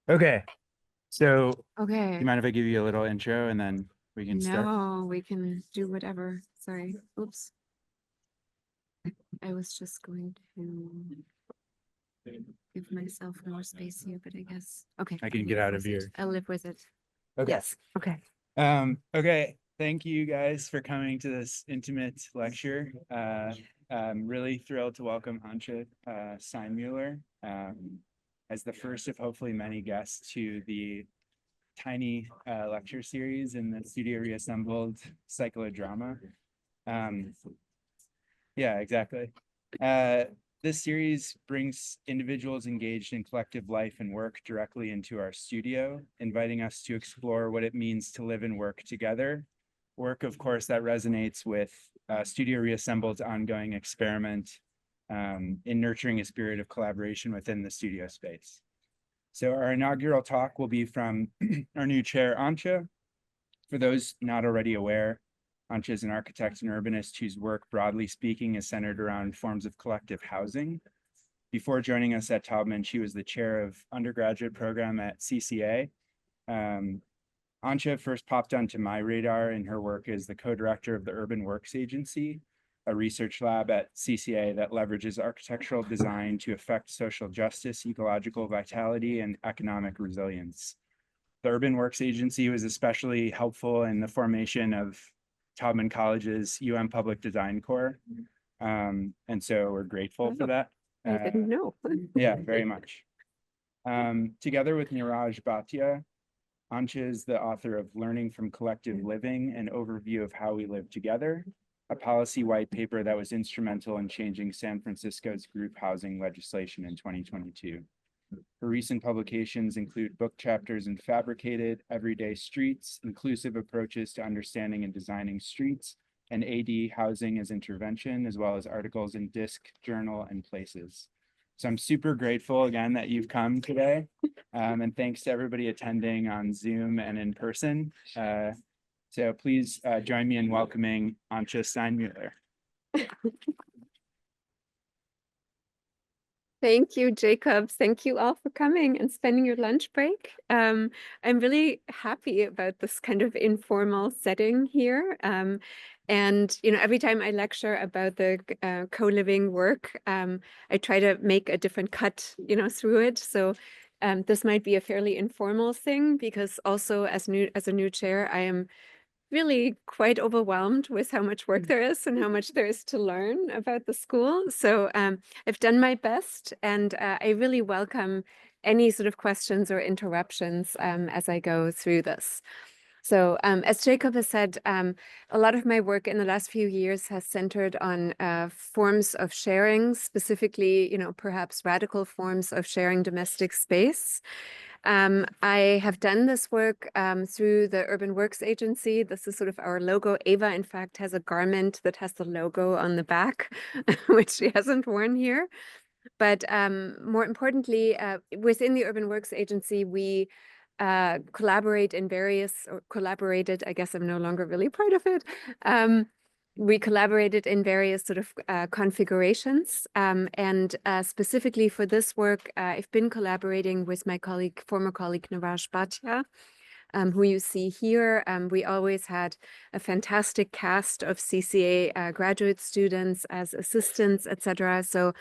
Okay, so do you Okay. mind if I give you a little intro and then we can start? No, we can do whatever. Sorry. Oops. I was just going to give myself more space here, but I guess okay. I can get out of here. I'll live with it. Okay. Yes. Okay. Okay. Thank you guys for coming to this intimate lecture. I'm really thrilled to welcome Antje Steinmuller as the first of hopefully many guests to the tiny lecture series in the Studio Reassembled Cyclodrama. Um, Yeah, exactly. Uh, this series brings individuals engaged in collective life and work directly into our studio, inviting us to explore what it means to live and work together. Work, of course, that resonates with Studio Reassembled's ongoing experiment in nurturing a spirit of collaboration within the studio space. So our inaugural talk will be from our new chair, Antje. For those not already aware, Antje is an architect and urbanist whose work, broadly speaking, is centered around forms of collective housing. Before joining us at Taubman, she was the chair of undergraduate program at CCA. Antje first popped onto my radar in her work as the co-director of the Urban Works Agency, a research lab at CCA that leverages architectural design to affect social justice, ecological vitality, and economic resilience. The Urban Works Agency was especially helpful in the formation of Taubman College's Public Design Corps. And so we're grateful for that. I didn't know. Yeah, very much. Together with Niraj Bhatia, Antje is the author of Learning from Collective Living, an overview of how we live together, a policy white paper that was instrumental in changing San Francisco's group housing legislation in 2022. Her recent publications include book chapters in Fabricated, Everyday Streets, Inclusive Approaches to Understanding and Designing Streets, and AD Housing as Intervention, as well as articles in Disc, Journal, and Places. So I'm super grateful again that you've come today. And thanks to everybody attending on Zoom and in person. So please join me in welcoming Antje Steinmuller. Thank you, Jacob. Thank you all for coming and spending your lunch break. I'm really happy about this kind of informal setting here. And every time I lecture about the co-living work, I try to make a different cut, through it. So this might be a fairly informal thing because also as a new chair, I am really quite overwhelmed with how much work there is and how much there is to learn about the school. So I've done my best, and I really welcome any sort of questions or interruptions as I go through this. So as Jacob has said, a lot of my work in the last few years has centered on forms of sharing, specifically, perhaps radical forms of sharing domestic space. I have done this work through the Urban Works Agency. This is sort of our logo. Ava, in fact, has a garment that has the logo on the back, which she hasn't worn here. But more importantly, within the Urban Works Agency, we collaborated, I guess I'm no longer really part of it. We collaborated in various sort of configurations. And specifically for this work, I've been collaborating with my former colleague, Niraj Bhatia, who you see here. We always had a fantastic cast of CCA graduate students as assistants, etc. So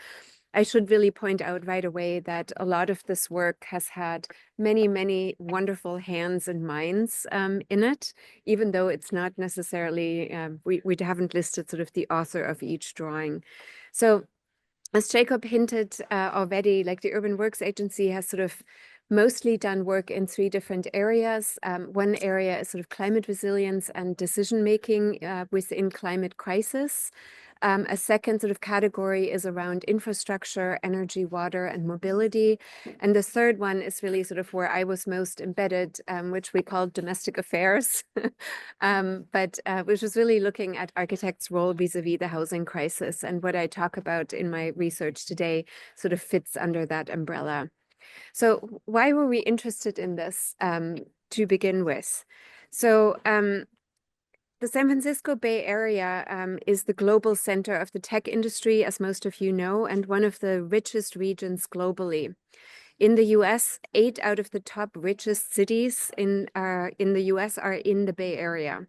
I should really point out right away that a lot of this work has had many, many wonderful hands and minds in it, even though it's not necessarily, we haven't listed sort of the author of each drawing. So as Jacob hinted already, like the Urban Works Agency has sort of mostly done work in 3 different areas. One area is sort of climate resilience and decision-making within climate crisis. A second sort of category is around infrastructure, energy, water, and mobility. And the third one is really sort of where I was most embedded, which we call domestic affairs, but which was really looking at architects' role vis-a-vis the housing crisis. And what I talk about in my research today sort of fits under that umbrella. So why were we interested in this to begin with? So the San Francisco Bay Area is the global center of the tech industry, as most of you know, and one of the richest regions globally. In the US, 8 out of the top richest cities in the US are in the Bay Area.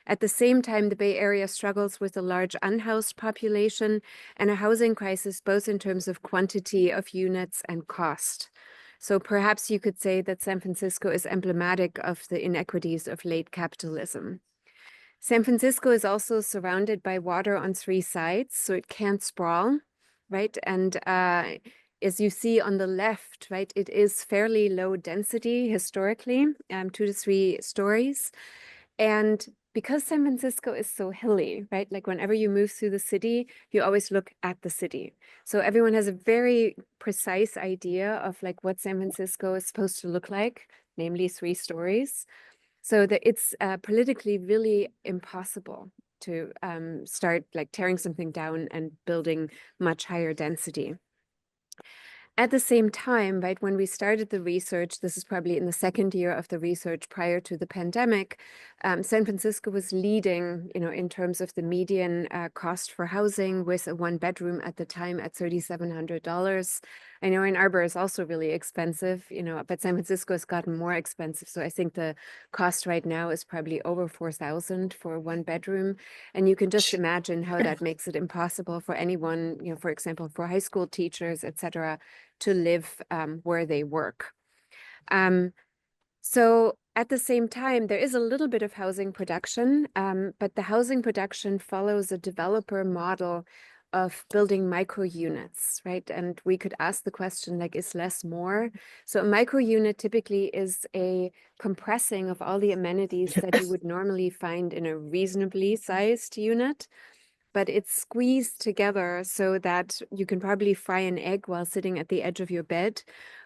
At the same time, the Bay Area struggles with a large unhoused population and a housing crisis, both in terms of quantity of units and cost. So perhaps you could say that San Francisco is emblematic of the inequities of late capitalism. San Francisco is also surrounded by water on 3 sides, so it can't sprawl, right? And as you see on the left, right, it is fairly low density historically, 2 to 3 stories. And because San Francisco is so hilly, right? Like whenever you move through the city, you always look at the city. So everyone has a very precise idea of like what San Francisco is supposed to look like, namely 3 stories. So that it's politically really impossible to start like tearing something down and building much higher density. At the same time, right, when we started the research, this is probably in the second year of the research prior to the pandemic, San Francisco was leading, in terms of the median cost for housing, with a 1-bedroom at the time at $3,700. I know Ann Arbor is also really expensive, but San Francisco has gotten more expensive. So I think the cost right now is probably over $4,000 for a 1-bedroom. And you can just imagine how that makes it impossible for anyone, for example, for high school teachers, et cetera, to live where they work. So at the same time, there is a little bit of housing production, but the housing production follows a developer model of building micro units, right? And we could ask the question, like, is less more? So a micro unit typically is a compressing of all the amenities that you would normally find in a reasonably sized unit, but it's squeezed together so that you can probably fry an egg while sitting at the edge of your bed,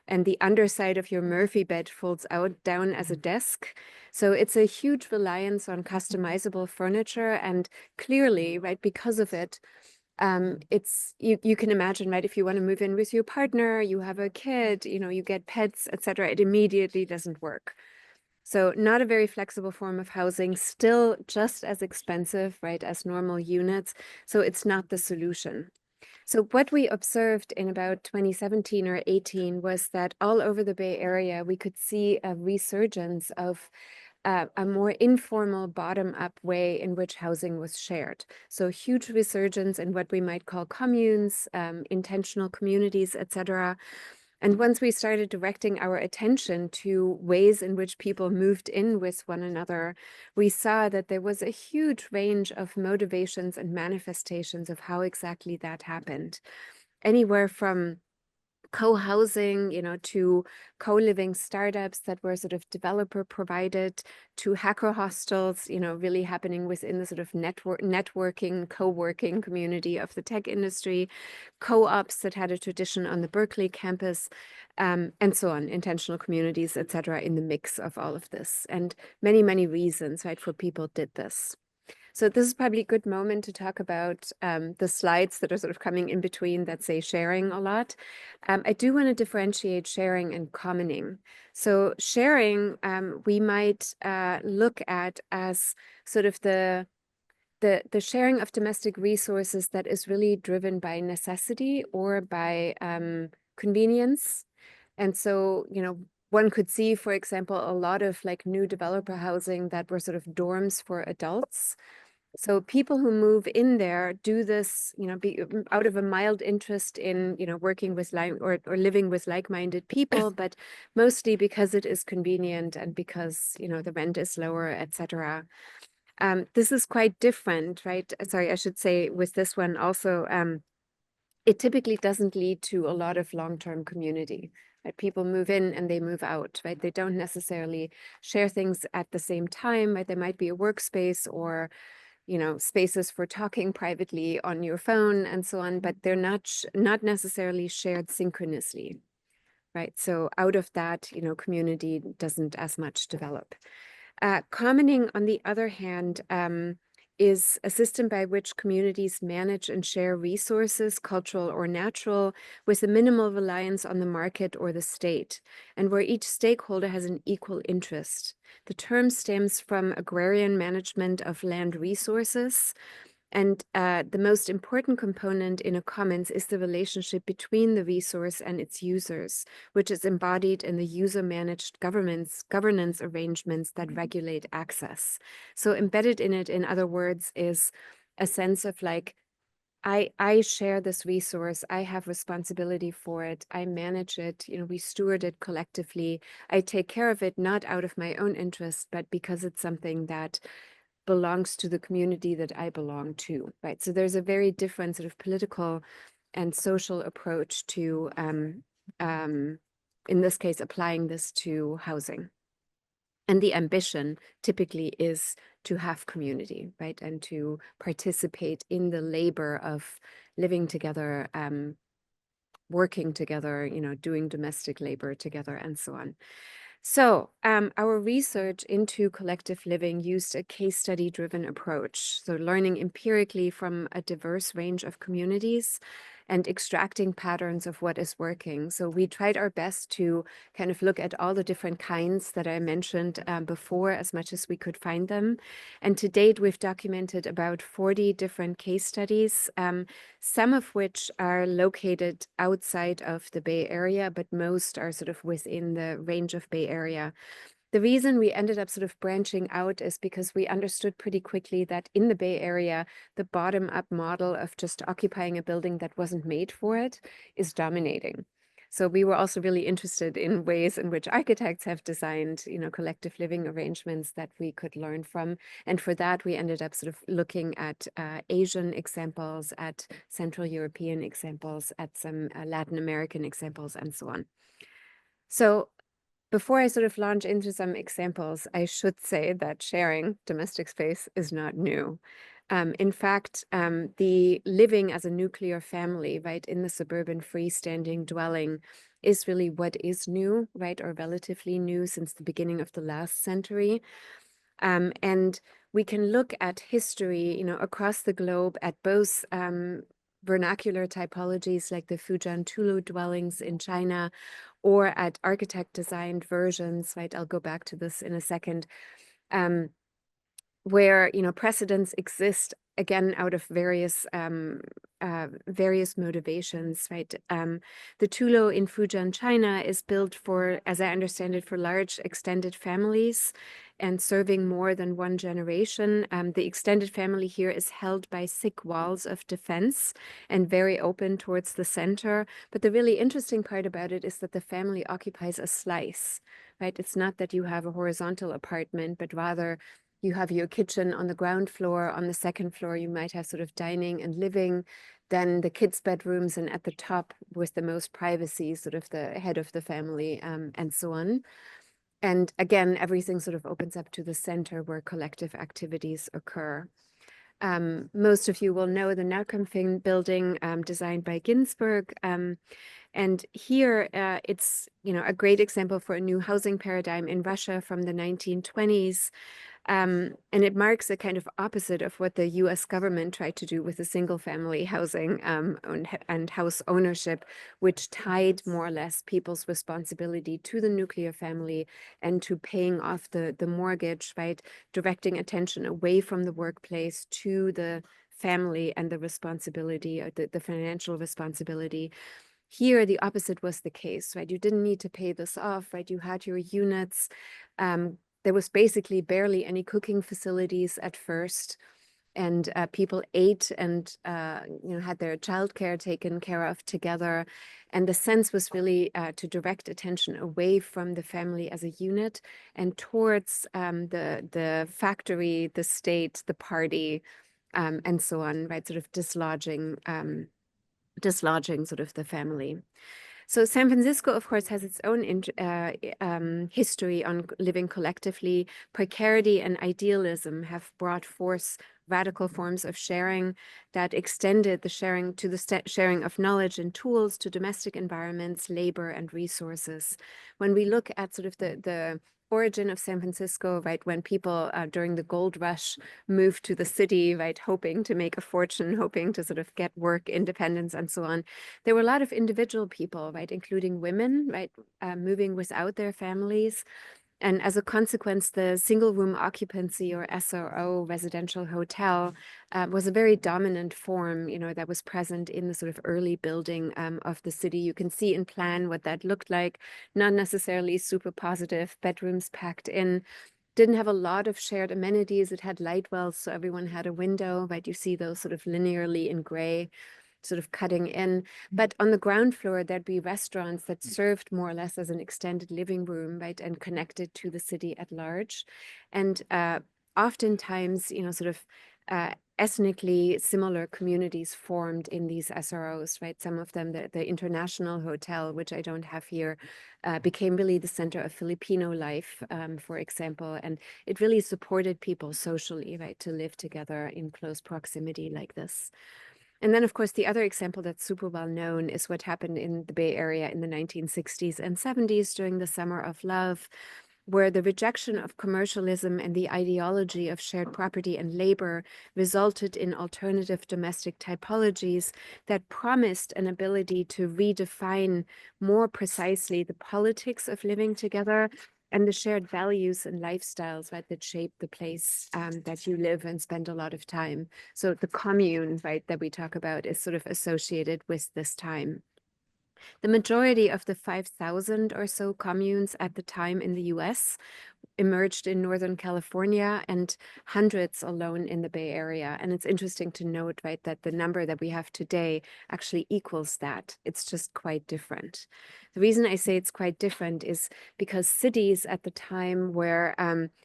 and the underside of your Murphy bed folds out down as a desk. So it's a huge reliance on customizable furniture, and clearly, right, because of it, it's you can imagine, right, if you want to move in with your partner, you have a kid, you get pets, etc., it immediately doesn't work. So not a very flexible form of housing, still just as expensive, right, as normal units. So it's not the solution. So what we observed in about 2017 or 18 was that all over the Bay Area, we could see a resurgence of a more informal bottom-up way in which housing was shared. So huge resurgence in what we might call communes, intentional communities, etc. And once we started directing our attention to ways in which people moved in with one another, we saw that there was a huge range of motivations and manifestations of how exactly that happened. Anywhere from co-housing, to co-living startups that were sort of developer provided, to hacker hostels, really happening within the sort of networking, co-working community of the tech industry, co-ops that had a tradition on the Berkeley campus, and so on, intentional communities, etc., in the mix of all of this. And many, many reasons, right, for people did this. So this is probably a good moment to talk about the slides that are sort of coming in between that say sharing a lot. I do want to differentiate sharing and commoning. So sharing, we might look at as sort of the sharing of domestic resources that is really driven by necessity or by convenience. And so, one could see, for example, a lot of like new developer housing that were sort of dorms for adults. So people who move in there do this, out of a mild interest in, working with or living with like-minded people, but mostly because it is convenient and because, the rent is lower, etc. This is quite different, right? Sorry, I should say with this one also, it typically doesn't lead to a lot of long-term community. Right? People move in and they move out, right? They don't necessarily share things at the same time, right? There might be a workspace or spaces for talking privately on your phone and so on, but they're not necessarily shared synchronously, right? So out of that, community doesn't as much develop. Commoning, on the other hand, is a system by which communities manage and share resources, cultural or natural, with a minimal reliance on the market or the state, and where each stakeholder has an equal interest. The term stems from agrarian management of land resources, And the most important component in a commons is the relationship between the resource and its users, which is embodied in the user-managed governance arrangements that regulate access. So embedded in it, in other words, is a sense of like, I share this resource, I have responsibility for it, I manage it, we steward it collectively. I take care of it not out of my own interest, but because it's something that belongs to the community that I belong to, right? So there's a very different sort of political and social approach to, in this case, applying this to housing. And the ambition typically is to have community, right? And to participate in the labor of living together, working together, doing domestic labor together, and so on. So our research into collective living used a case study driven approach. So learning empirically from a diverse range of communities and extracting patterns of what is working. So we tried our best to kind of look at all the different kinds that I mentioned before, as much as we could find them. And to date, we've documented about 40 different case studies, some of which are located outside of the Bay Area, but most are sort of within the range of Bay Area. The reason we ended up sort of branching out is because we understood pretty quickly that in the Bay Area, the bottom-up model of just occupying a building that wasn't made for it is dominating. So we were also really interested in ways in which architects have designed, collective living arrangements that we could learn from. And for that, we ended up sort of looking at Asian examples, at Central European examples, at some Latin American examples, and so on. So before I sort of launch into some examples, I should say that sharing domestic space is not new. In fact, the living as a nuclear family, right, in the suburban freestanding dwelling is really what is new, right, or relatively new since the beginning of the last century. And we can look at history, across the globe at both vernacular typologies like the Fujian Tulu dwellings in China, or at architect designed versions, right? I'll go back to this in a second, where, precedents exist again out of various motivations, right? The Tulu in Fujian, China is built for, as I understand it, for large extended families and serving more than one generation. The extended family here is held by thick walls of defense and very open towards the center. But the really interesting part about it is that the family occupies a slice, right? It's not that you have a horizontal apartment, but rather you have your kitchen on the ground floor. On the second floor, you might have sort of dining and living, then the kids' bedrooms, and at the top with the most privacy, sort of the head of the family, and so on. And again, everything sort of opens up to the center where collective activities occur. Most of you will know the Naukampfing building, designed by Ginsberg. And here it's, a great example for a new housing paradigm in Russia from the 1920s. And it marks a kind of opposite of what the US government tried to do with the single family housing and house ownership, which tied more or less people's responsibility to the nuclear family and to paying off the mortgage, right? Directing attention away from the workplace to the family and the responsibility, or the financial responsibility. Here, the opposite was the case, right? You didn't need to pay this off, right? You had your units. There was basically barely any cooking facilities at first, and people ate and had their childcare taken care of together. And the sense was really to direct attention away from the family as a unit and towards the factory, the state, the party, and so on, right? Sort of dislodging sort of the family. So San Francisco, of course, has its own history on living collectively. Precarity and idealism have brought forth radical forms of sharing that extended the sharing to the sharing of knowledge and tools to domestic environments, labor, and resources. When we look at sort of the origin of San Francisco, right, when people during the gold rush moved to the city, right, hoping to make a fortune, hoping to sort of get work, independence, and so on, there were a lot of individual people, right, including women, right, moving without their families. And as a consequence, the single room occupancy, or SRO, residential hotel, was a very dominant form, that was present in the sort of early building of the city. You can see in plan what that looked like, not necessarily super positive, bedrooms packed in, didn't have a lot of shared amenities. It had light wells, so everyone had a window, right? You see those sort of linearly in gray, sort of cutting in. But on the ground floor, there'd be restaurants that served more or less as an extended living room, right, and connected to the city at large. And oftentimes, sort of ethnically similar communities formed in these SROs, right? Some of them, the International Hotel, which I don't have here, became really the center of Filipino life, for example, and it really supported people socially, right, to live together in close proximity like this. And then, of course, the other example that's super well known is what happened in the Bay Area in the 1960s and 70s during the Summer of Love, where the rejection of commercialism and the ideology of shared property and labor resulted in alternative domestic typologies that promised an ability to redefine more precisely the politics of living together and the shared values and lifestyles, right, that shape the place that you live and spend a lot of time. So the commune, right, that we talk about is sort of associated with this time. The majority of the 5,000 or so communes at the time in the US emerged in Northern California and hundreds alone in the Bay Area. And it's interesting to note, right, that the number that we have today actually equals that. It's just quite different. The reason I say it's quite different is because cities at the time were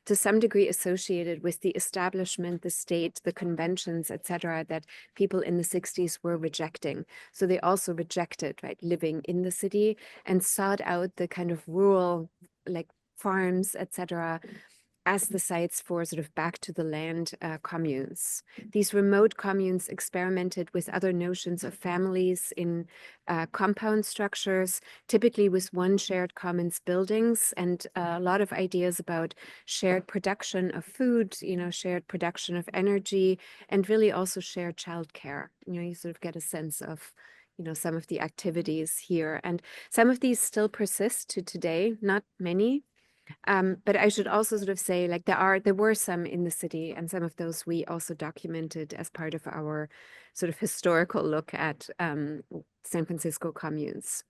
to some degree associated with the establishment, the state, the conventions, etc., that people in the 60s were rejecting. So they also rejected, right, living in the city and sought out the kind of rural, like farms, etc., as the sites for sort of back to the land communes. These remote communes experimented with other notions of families in compound structures, typically with one shared commons buildings, and a lot of ideas about shared production of food, shared production of energy, and really also shared childcare. You sort of get a sense of some of the activities here. And some of these still persist to today, not many. But I should also sort of say, like, there were some in the city, and some of those we also documented as part of our sort of historical look at San Francisco communes.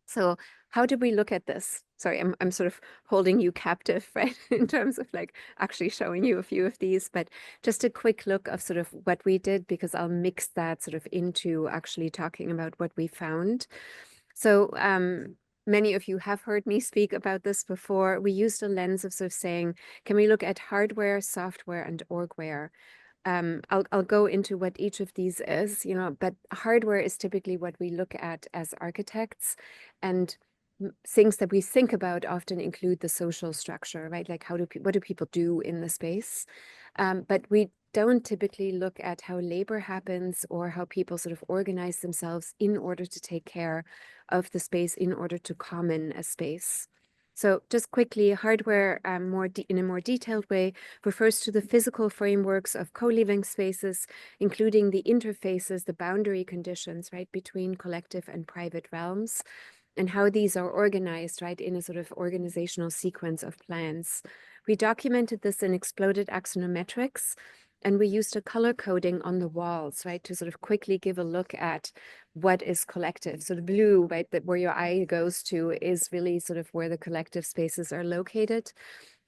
So how did we look at this? Sorry, I'm sort of holding you captive, right, in terms of like actually showing you a few of these, but just a quick look of sort of what we did, because I'll mix that sort of into actually talking about what we found. So many of you have heard me speak about this before. We used a lens of sort of saying, can we look at hardware, software, and orgware? I'll go into what each of these is, but hardware is typically what we look at as architects, and things that we think about often include the social structure, right? Like what do people do in the space? But we don't typically look at how labor happens or how people sort of organize themselves in order to take care of the space, in order to common a space. So just quickly, hardware in a more detailed way refers to the physical frameworks of co-living spaces, including the interfaces, the boundary conditions, right, between collective and private realms, and how these are organized, right, in a sort of organizational sequence of plans. We documented this in exploded axonometrics, and we used a color coding on the walls, right, to sort of quickly give a look at what is collective. So the blue, right, that where your eye goes to is really sort of where the collective spaces are located.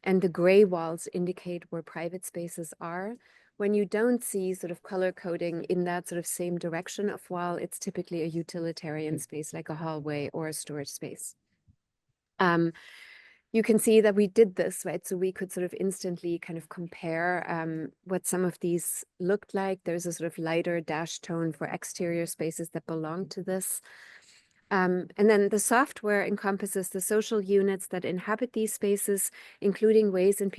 And the gray walls indicate where private spaces are. When you don't see sort of color coding in that sort of same direction of wall, it's typically a utilitarian space like a hallway or a storage space. You can see that we did this, right? So we could sort of instantly kind of compare what some of these looked like. There's a sort of lighter dash tone for exterior spaces that belong to this. And then the software encompasses the social units that inhabit these spaces, including ways in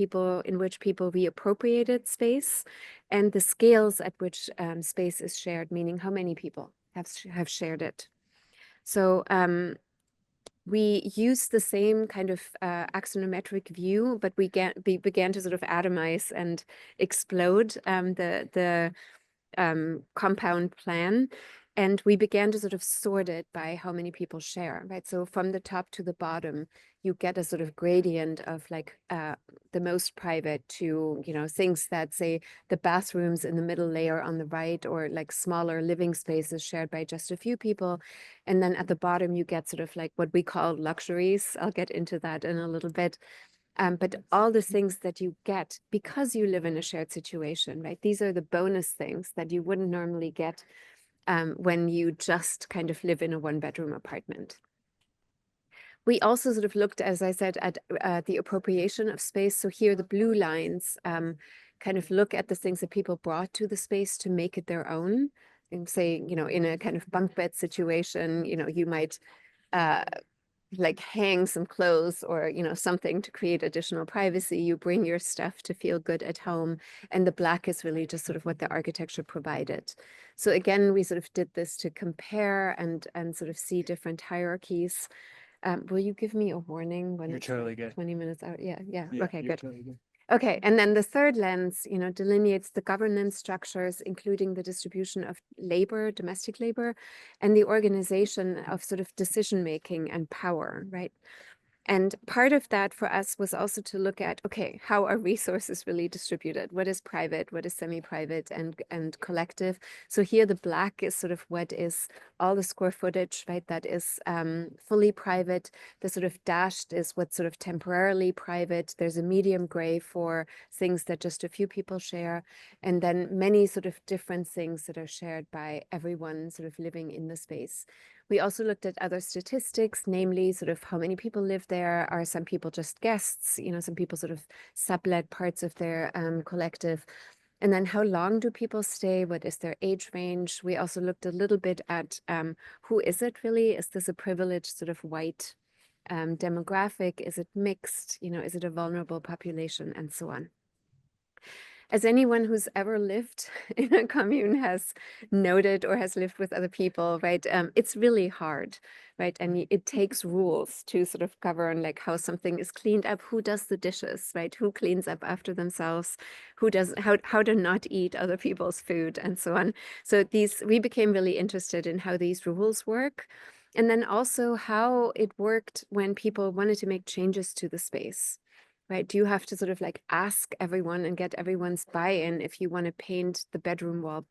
which people reappropriated space, and the scales at which space is shared, meaning how many people have shared it. So we use the same kind of axonometric view, but we began to sort of atomize and explode the compound plan. And we began to sort of sort it by how many people share, right? So from the top to the bottom, you get a sort of gradient of like the most private to, you know, things that say the bathrooms in the middle layer on the right, or like smaller living spaces shared by just a few people. And then at the bottom, you get sort of like what we call luxuries. I'll get into that in a little bit. But all the things that you get because you live in a shared situation, right? These are the bonus things that you wouldn't normally get when you just kind of live in a one-bedroom apartment. We also sort of looked, as I said, at the appropriation of space. So here the blue lines kind of look at the things that people brought to the space to make it their own. And say, you know, in a kind of bunk bed situation, you know, you might like hang some clothes or, you know, something to create additional privacy. You bring your stuff to feel good at home. And the black is really just sort of what the architecture provided. So again, we sort of did this to compare and sort of see different hierarchies. Will you give me a warning when You're it's totally like good. 20 minutes out? Yeah, yeah. Yeah, Okay, you're good. totally good. Okay, and then the third lens, you know, delineates the governance structures, including the distribution of labor, domestic labor, and the organization of sort of decision-making and power, right? And part of that for us was also to look at, okay, how are resources really distributed? What is private? What is semi-private and collective? So here the black is sort of what is all the square footage, right? That is fully private. The sort of dashed is what's sort of temporarily private. There's a medium gray for things that just a few people share. And then many sort of different things that are shared by everyone sort of living in the space. We also looked at other statistics, namely sort of how many people live there. Are some people just guests? You know, some people sort of sublet parts of their collective. And then how long do people stay? What is their age range? We also looked a little bit at who is it really? Is this a privileged sort of white demographic? Is it mixed? You know, is it a vulnerable population, and so on? As anyone who's ever lived in a commune has noted or has lived with other people, right? It's really hard, right? And it takes rules to sort of govern like how something is cleaned up, who does the dishes, right? Who cleans up after themselves, who does how to not eat other people's food, and so on. So we became really interested in how these rules work. And then also how it worked when people wanted to make changes to the space. Right? Do you have to sort of like ask everyone and get everyone's buy-in if you want to paint the bedroom wall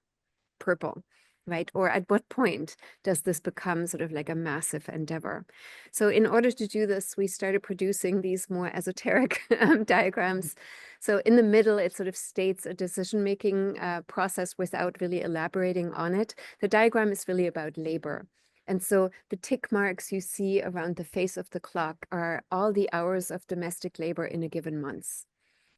purple, right? Or at what point does this become sort of like a massive endeavor? So in order to do this, we started producing these more esoteric diagrams. So in the middle, it sort of states a decision-making process without really elaborating on it. The diagram is really about labor. And so the tick marks you see around the face of the clock are all the hours of domestic labor in a given month.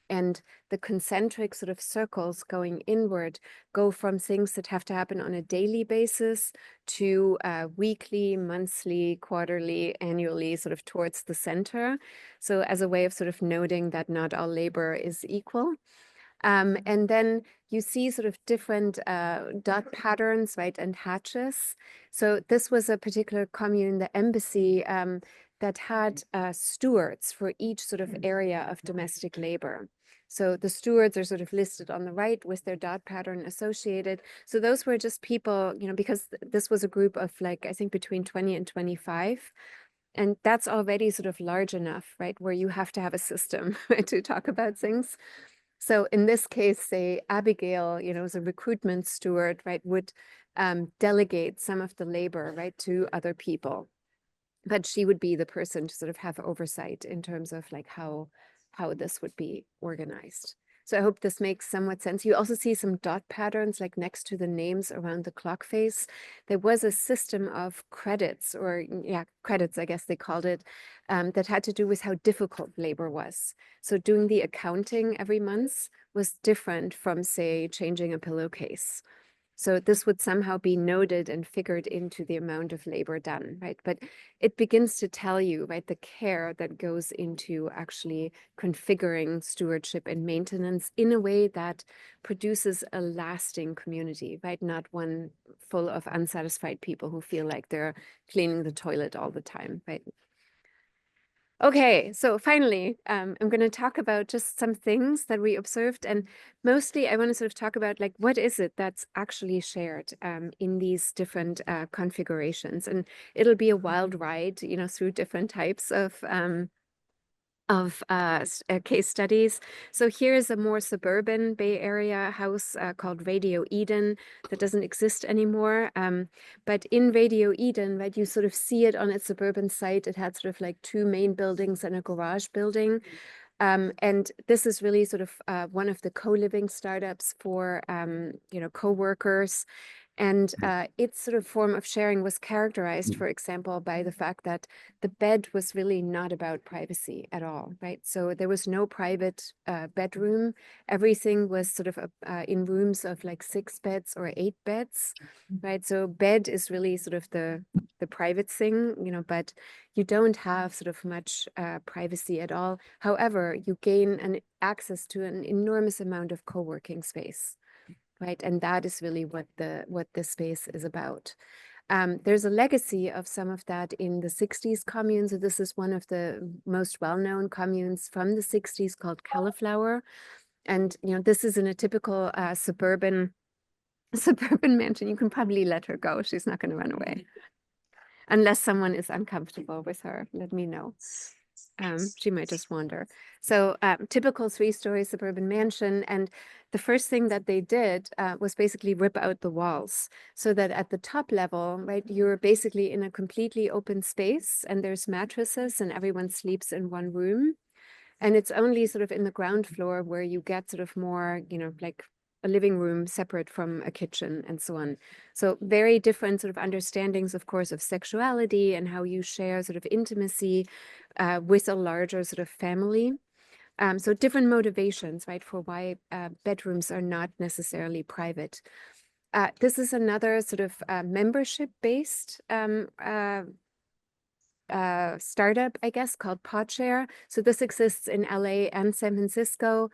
And the concentric sort of circles going inward go from things that have to happen on a daily basis to weekly, monthly, quarterly, annually, sort of towards the center. So as a way of sort of noting that not all labor is equal. And then you see sort of different dot patterns, right, and hatches. So this was a particular commune, the embassy, that had stewards for each sort of area of domestic labor. So the stewards are sort of listed on the right with their dot pattern associated. So those were just people, you know, because this was a group of like, I think between 20 and 25. And that's already sort of large enough, right, where you have to have a system to talk about things. So in this case, say Abigail, you know, as a recruitment steward, right, would delegate some of the labor, right, to other people. But she would be the person to sort of have oversight in terms of like how this would be organized. So I hope this makes somewhat sense. You also see some dot patterns like next to the names around the clock face. There was a system of credits, or yeah, credits, I guess they called it, that had to do with how difficult labor was. So doing the accounting every month was different from, say, changing a pillowcase. So this would somehow be noted and figured into the amount of labor done, right? But it begins to tell you, right, the care that goes into actually configuring stewardship and maintenance in a way that produces a lasting community, right? Not one full of unsatisfied people who feel like they're cleaning the toilet all the time, right? Okay, so finally, I'm going to talk about just some things that we observed, and mostly I want to sort of talk about like what is it that's actually shared in these different configurations, and it'll be a wild ride, you know, through different types of case studies. So here's a more suburban Bay Area house called Radio Eden that doesn't exist anymore. But in Radio Eden, right, you sort of see it on its suburban site. It had sort of like two main buildings and a garage building. And this is really sort of one of the co-living startups for, you know, co-workers. And its sort of form of sharing was characterized, for example, by the fact that the bed was really not about privacy at all, right? So there was no private bedroom. Everything was sort of in rooms of like 6 beds or 8 beds, right? So bed is really sort of the private thing, you know, but you don't have sort of much privacy at all. However, you gain an access to an enormous amount of co-working space. Right, and that is really what the space is about. There's a legacy of some of that in the 60s commune. So this is one of the most well-known communes from the 60s called Cauliflower. And, you know, this is in a typical suburban mansion. You can probably let her go. She's not going to run away. Unless someone is uncomfortable with her, let me know. She might just wander. So typical 3-story suburban mansion. And the first thing that they did was basically rip out the walls so that at the top level, right, you're basically in a completely open space and there's mattresses and everyone sleeps in one room. And it's only sort of in the ground floor where you get sort of more, you know, like a living room separate from a kitchen and so on. So very different sort of understandings, of course, of sexuality and how you share sort of intimacy with a larger sort of family. So different motivations, right, for why bedrooms are not necessarily private. This is another sort of membership-based startup, I guess, called Podshare. So this exists in LA and San Francisco.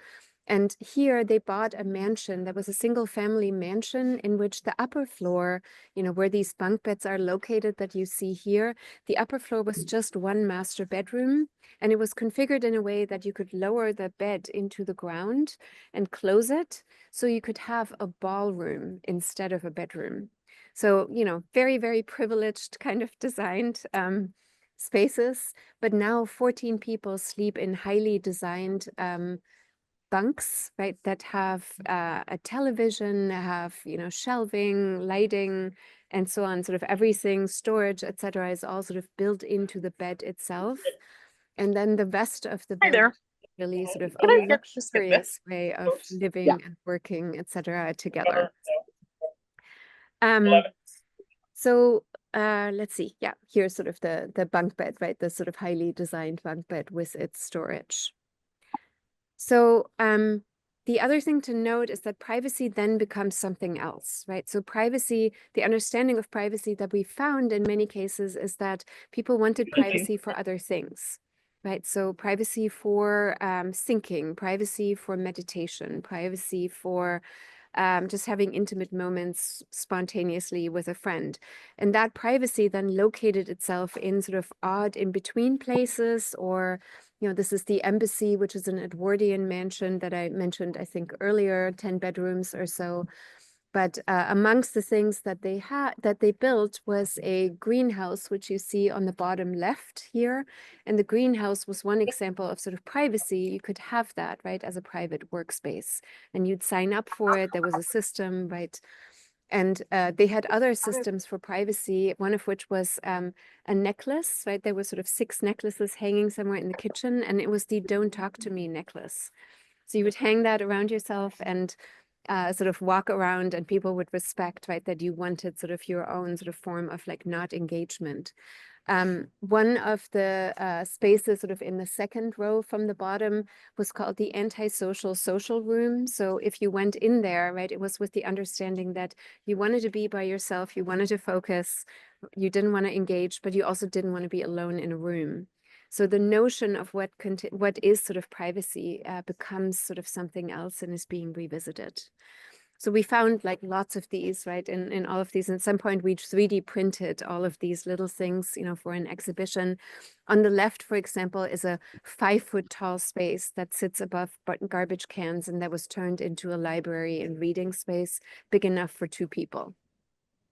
And here they bought a mansion that was a single family mansion in which the upper floor, you know, where these bunk beds are located that you see here, the upper floor was just one master bedroom. And it was configured in a way that you could lower the bed into the ground and close it. So you could have a ballroom instead of a bedroom. So, you know, very, very privileged kind of designed spaces. But now 14 people sleep in highly designed bunks, right, that have a television, have, you know, shelving, lighting, and so on, sort of everything, storage, etc., is all sort of built into the bed itself. And then the rest of the Hi building there. really sort of a Can I just skip this? luxurious way of Oops. living Yeah. and working, etc., together. 11. So let's see. Yeah, here's sort of the bunk bed, right? The sort of highly designed bunk bed with its storage. So the other thing to note is that privacy then becomes something else, right? So privacy, the understanding of privacy that we found in many cases is that people wanted privacy for other things, right? So privacy for thinking, privacy for meditation, privacy for just having intimate moments spontaneously with a friend. And that privacy then located itself in sort of odd in-between places, or, you know, this is the Embassy, which is an Edwardian mansion that I mentioned, I think earlier, 10 bedrooms or so. But amongst the things that they built was a greenhouse, which you see on the bottom left here. And the greenhouse was one example of sort of privacy. You could have that, right, as a private workspace. And you'd sign up for it. There was a system, right? And they had other systems for privacy, one of which was a necklace, right? There were sort of 6 necklaces hanging somewhere in the kitchen, and it was the "Don't Talk to Me" necklace. So you would hang that around yourself and sort of walk around, and people would respect, right, that you wanted sort of your own sort of form of like not engagement. One of the spaces sort of in the second row from the bottom was called the antisocial social room. So if you went in there, right, it was with the understanding that you wanted to be by yourself, you wanted to focus, you didn't want to engage, but you also didn't want to be alone in a room. So the notion of what is sort of privacy becomes sort of something else and is being revisited. So we found like lots of these, right, in all of these. And at some point, we 3D printed all of these little things, for an exhibition. On the left, for example, is a 5-foot tall space that sits above garbage cans, and that was turned into a library and reading space big enough for 2 people.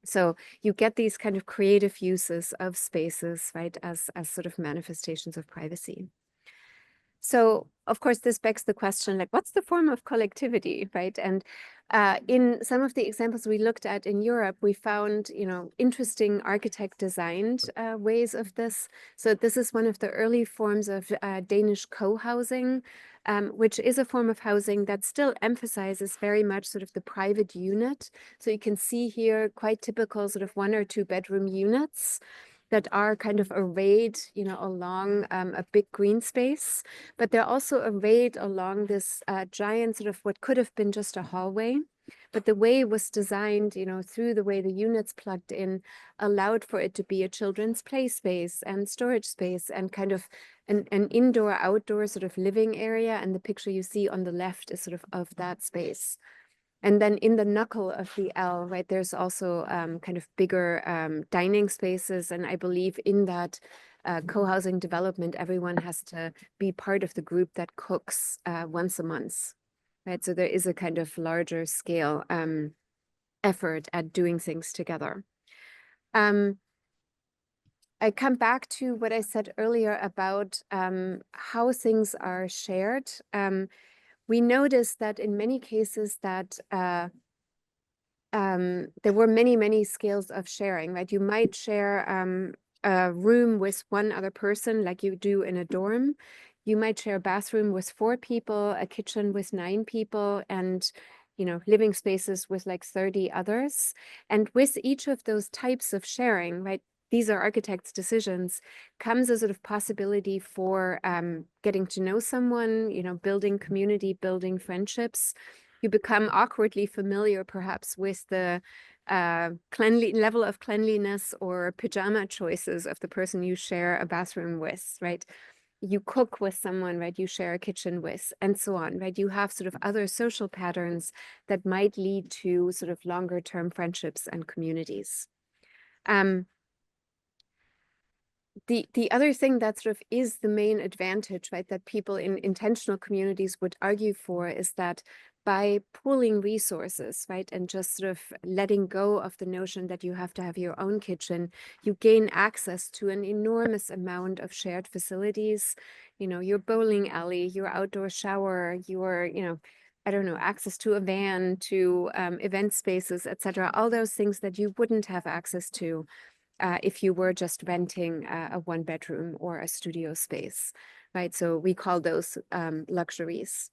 So you get these kind of creative uses of spaces, right, as sort of manifestations of privacy. So, of course, this begs the question, like, what's the form of collectivity, right? And in some of the examples we looked at in Europe, we found, interesting architect designed ways of this. So this is one of the early forms of Danish co-housing, which is a form of housing that still emphasizes very much sort of the private unit. So you can see here quite typical sort of 1 or 2 bedroom units that are kind of arrayed, along a big green space, but they're also arrayed along this giant sort of what could have been just a hallway. But the way it was designed, through the way the units plugged in, allowed for it to be a children's play space and storage space and kind of an indoor-outdoor sort of living area. And the picture you see on the left is sort of that space. And then in the knuckle of the L, right, there's also kind of bigger dining spaces. And I believe in that co-housing development, everyone has to be part of the group that cooks once a month, right? So there is a kind of larger scale effort at doing things together. I come back to what I said earlier about how things are shared. We noticed that in many cases that there were many scales of sharing, right? You might share a room with 1 other person like you do in a dorm. You might share a bathroom with 4 people, a kitchen with 9 people, and living spaces with like 30 others. And with each of those types of sharing, right, these are architects' decisions, comes a sort of possibility for getting to know someone, building community, building friendships. You become awkwardly familiar perhaps with the level of cleanliness or pajama choices of the person you share a bathroom with, right? You cook with someone, right? You share a kitchen with, and so on, right? You have sort of other social patterns that might lead to sort of longer term friendships and communities. The other thing that sort of is the main advantage, right, that people in intentional communities would argue for is that by pooling resources, right, and just sort of letting go of the notion that you have to have your own kitchen, you gain access to an enormous amount of shared facilities, your bowling alley, your outdoor shower, your, I don't know, access to a van, to event spaces, etc. All those things that you wouldn't have access to if you were just renting a 1 bedroom or a studio space, right? So we call those luxuries.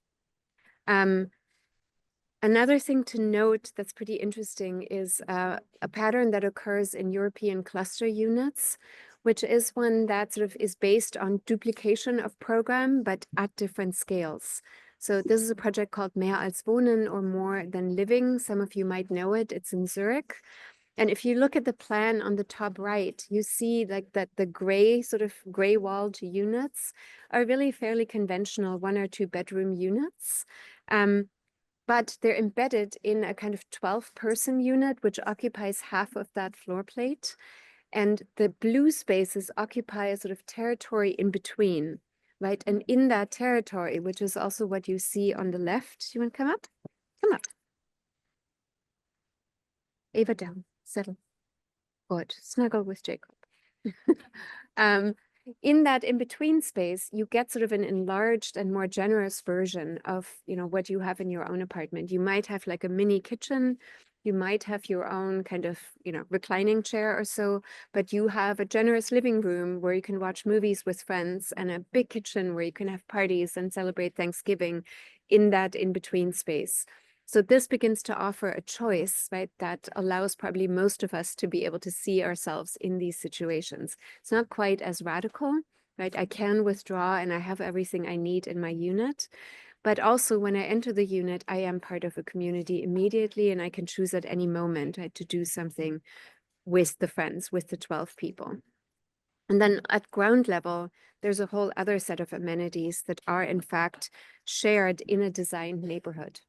Another thing to note that's pretty interesting is a pattern that occurs in European cluster units, which is one that sort of is based on duplication of program, but at different scales. So this is a project called Mehr als Wohnen, or More Than Living. Some of you might know it. It's in Zurich. And if you look at the plan on the top right, you see like that the gray walled units are really fairly conventional 1 or 2 bedroom units. But they're embedded in a kind of 12-person unit, which occupies half of that floor plate. And the blue spaces occupy a sort of territory in between, right? And in that territory, which is also what you see on the left, you want to come up? Come up. Ava down, settle. Good, snuggle with Jacob. In that in-between space, you get sort of an enlarged and more generous version of, what you have in your own apartment. You might have like a mini kitchen, you might have your own kind of, reclining chair or so, but you have a generous living room where you can watch movies with friends, and a big kitchen where you can have parties and celebrate Thanksgiving in that in-between space. So this begins to offer a choice, right, that allows probably most of us to be able to see ourselves in these situations. It's not quite as radical, right? I can withdraw and I have everything I need in my unit. But also when I enter the unit, I am part of a community immediately, and I can choose at any moment, right, to do something with the friends, with the 12 people. And then at ground level, there's a whole other set of amenities that are in fact shared in a designed neighborhood.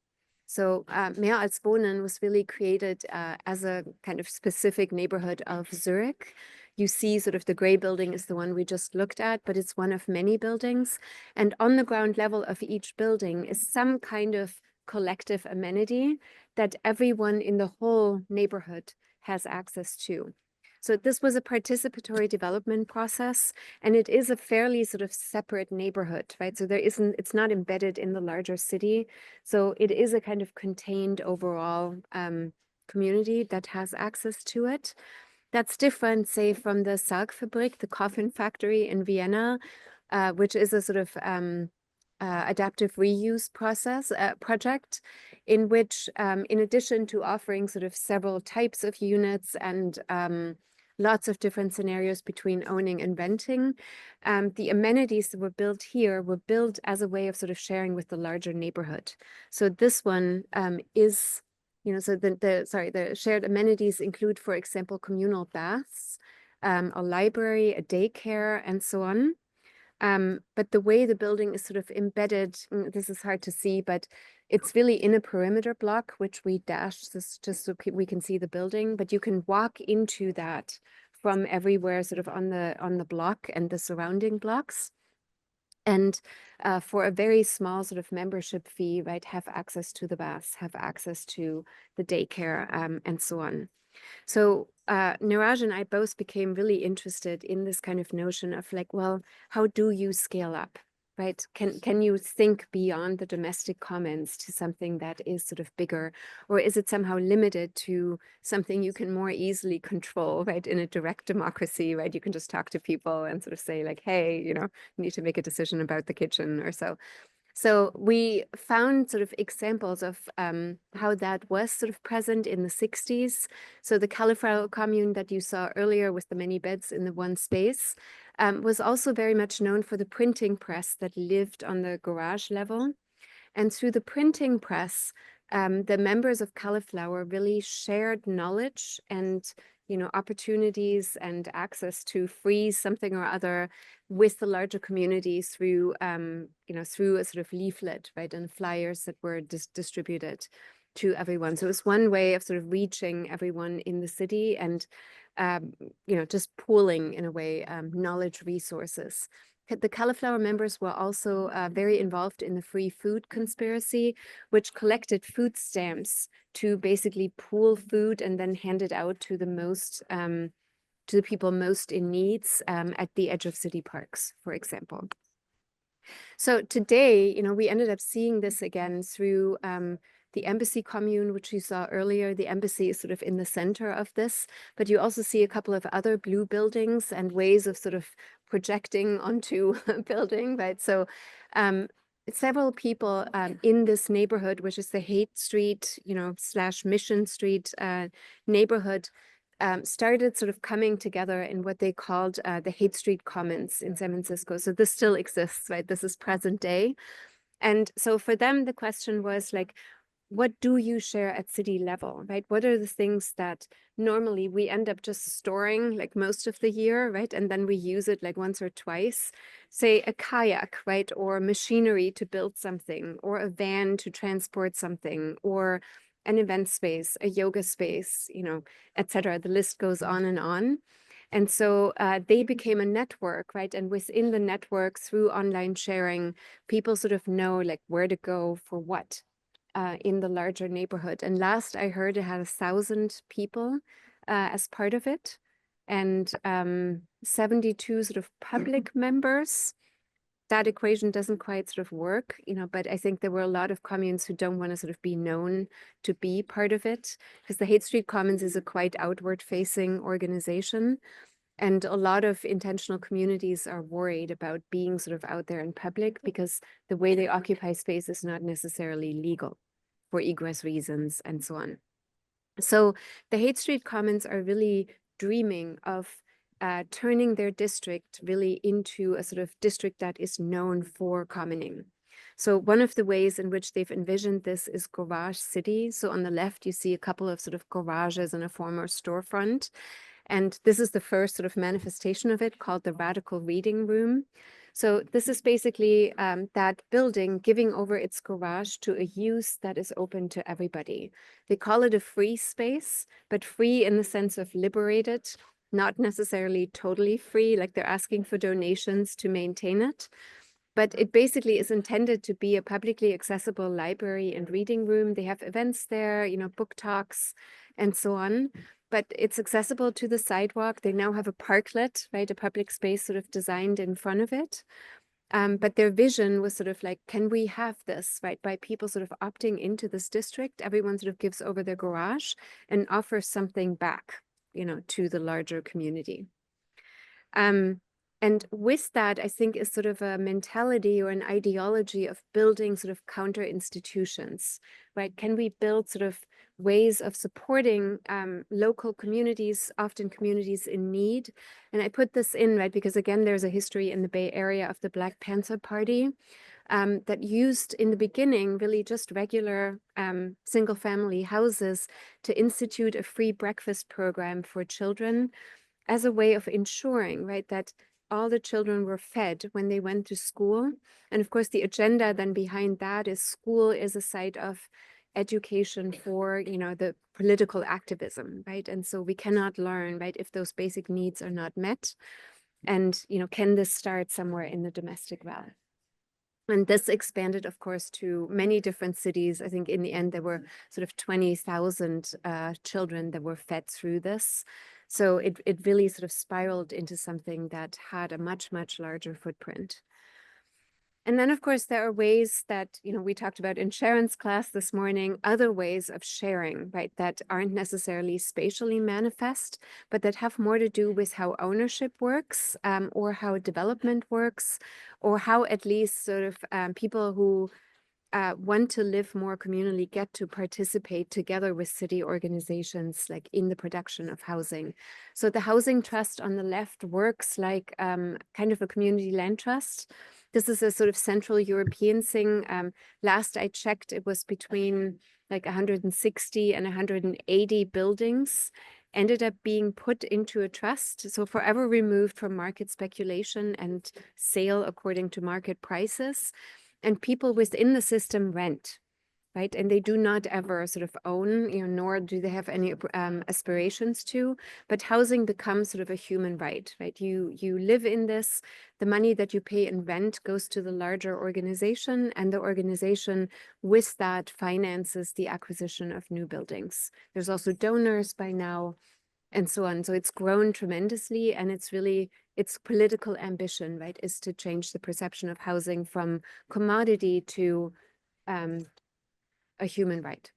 So Mehr als Wohnen was really created as a kind of specific neighborhood of Zurich. You see sort of the gray building is the one we just looked at, but it's one of many buildings. And on the ground level of each building is some kind of collective amenity that everyone in the whole neighborhood has access to. So this was a participatory development process, and it is a fairly sort of separate neighborhood, right? So it's not embedded in the larger city. So it is a kind of contained overall community that has access to it. That's different, say, from the Sargfabrik, the coffin factory in Vienna, which is a sort of adaptive reuse project in which, in addition to offering sort of several types of units and lots of different scenarios between owning and renting, the amenities that were built here were built as a way of sort of sharing with the larger neighborhood. So this one is, so the shared amenities include, for example, communal baths, a library, a daycare, and so on. But the way the building is sort of embedded, this is hard to see, but it's really in a perimeter block, which we dashed this just so we can see the building, but you can walk into that from everywhere sort of on the block and the surrounding blocks. And for a very small sort of membership fee, right, have access to the baths, have access to the daycare, and so on. So Niraj and I both became really interested in this kind of notion of like, well, how do you scale up, right? Can you think beyond the domestic commons to something that is sort of bigger, or is it somehow limited to something you can more easily control, right? In a direct democracy, right? You can just talk to people and sort of say like, hey, you need to make a decision about the kitchen or so. So we found sort of examples of how that was sort of present in the 60s. So the Cauliflower commune that you saw earlier with the many beds in the one space was also very much known for the printing press that lived on the garage level. And through the printing press, the members of Cauliflower really shared knowledge and opportunities and access to freeze something or other with the larger community through through a sort of leaflet, right, and flyers that were distributed to everyone. So it was one way of sort of reaching everyone in the city and just pooling in a way knowledge resources. The Cauliflower members were also very involved in the free food conspiracy, which collected food stamps to basically pool food and then hand it out to the people most in needs at the edge of city parks, for example. So today, we ended up seeing this again through the embassy commune, which you saw earlier. The embassy is sort of in the center of this, but you also see a couple of other blue buildings and ways of sort of projecting onto a building, right? So several people in this neighborhood, which is the Haight Street, / Mission Street neighborhood, started sort of coming together in what they called the Haight Street Commons in San Francisco. So this still exists, right? This is present day. And so for them, the question was like, what do you share at city level, right? What are the things that normally we end up just storing like most of the year, right? And then we use it like once or twice, say a kayak, right? Or machinery to build something, or a van to transport something, or an event space, a yoga space, et cetera. The list goes on and on. And so they became a network, right? And within the network, through online sharing, people sort of know like where to go for what in the larger neighborhood. And last I heard, it had 1,000 people as part of it, and 72 sort of public members. That equation doesn't quite sort of work, but I think there were a lot of communes who don't want to sort of be known to be part of it, because the Haight Street Commons is a quite outward facing organization. And a lot of intentional communities are worried about being sort of out there in public because the way they occupy space is not necessarily legal for egress reasons and so on. So the Haight Street Commons are really dreaming of turning their district really into a sort of district that is known for commoning. So one of the ways in which they've envisioned this is Garage City. So on the left, you see a couple of sort of garages and a former storefront. And this is the first sort of manifestation of it, called the Radical Reading Room. So this is basically that building giving over its garage to a use that is open to everybody. They call it a free space, but free in the sense of liberated, not necessarily totally free, like they're asking for donations to maintain it. But it basically is intended to be a publicly accessible library and reading room. They have events there, book talks and so on. But it's accessible to the sidewalk. They now have a parklet, right? A public space sort of designed in front of it. But their vision was sort of like, can we have this, right? By people sort of opting into this district, everyone sort of gives over their garage and offers something back, to the larger community. And with that, I think is sort of a mentality or an ideology of building sort of counter institutions, right? Can we build sort of ways of supporting local communities, often communities in need? And I put this in, right, because again, there's a history in the Bay Area of the Black Panther Party that used in the beginning really just regular single family houses to institute a free breakfast program for children as a way of ensuring, right, that all the children were fed when they went to school. And of course, the agenda then behind that is school is a site of education for, the political activism, right? And so we cannot learn, right, if those basic needs are not met. And, can this start somewhere in the domestic violence? And this expanded, of course, to many different cities. I think in the end, there were sort of 20,000 children that were fed through this. So it really sort of spiraled into something that had a much, much larger footprint. And then, of course, there are ways that, we talked about in Sharon's class this morning, other ways of sharing, right, that aren't necessarily spatially manifest, but that have more to do with how ownership works or how development works, or how at least sort of people who want to live more communally get to participate together with city organizations like in the production of housing. So the housing trust on the left works like kind of a community land trust. This is a sort of Central European thing. Last I checked, it was between like 160 and 180 buildings ended up being put into a trust. So forever removed from market speculation and sale according to market prices. And people within the system rent, right? And they do not ever sort of own, nor do they have any aspirations to, but housing becomes sort of a human right, right? You live in this, the money that you pay in rent goes to the larger organization, and the organization with that finances the acquisition of new buildings. There's also donors by now, and so on. So it's grown tremendously, and it's really, its political ambition, right, is to change the perception of housing from commodity to a human right.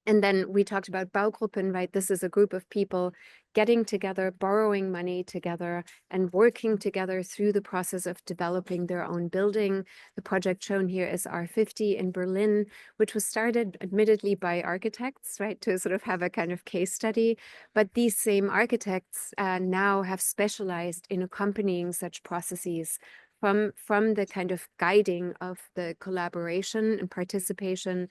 And then we talked about Baugruppen, right? This is a group of people getting together, borrowing money together, and working together through the process of developing their own building. The project shown here is R50 in Berlin, which was started admittedly by architects, right, to sort of have a kind of case study. But these same architects now have specialized in accompanying such processes from the kind of guiding of the collaboration and participation